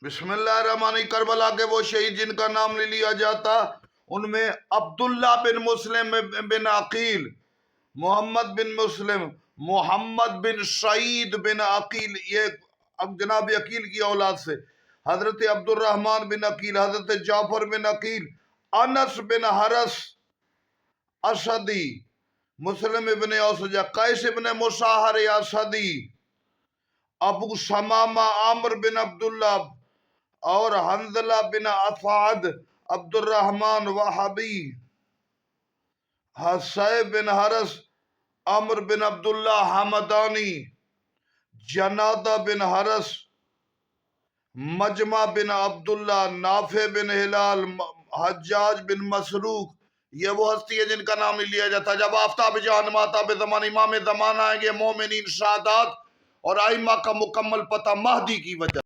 बिस्मिल्लाहिर्रहमानिर्रहीम। करबला के वो शहीद जिनका नाम ले लिया जाता, उनमें अब्दुल्ला बिन मुस्लिम बिन अकील, मोहम्मद बिन मुस्लिम, मोहम्मद बिन सईद बिन अकील, ये अब जनाब अकील की औलाद से हजरत अब्दुर्रहमान बिन अकील, हजरत जाफर बिन अकील, अनस बिन हरस असदी, मुस्लिम इबन औसजा, कैस इबन मुसाहर असदी, अबू समामा आमर बिन अब्दुल्ला और हंजला बिन असाद, अब्दुर्रहमान वहाबी, हसैब बिन हरस, अमर बिन अब्दुल्ला हमदानी, जनादा बिन हरस, मजमा बिन अब्दुल्ला, नाफे बिन हिलाल, हज्जाज बिन मसरूक, ये वो हस्ती है जिनका नाम नहीं लिया जाता। जब आफ्ताब जान माता बे ज़मान इमाम ज़माना आएंगे, मोमिनीन सादात और आइमा का मुकम्मल पता महदी की वजह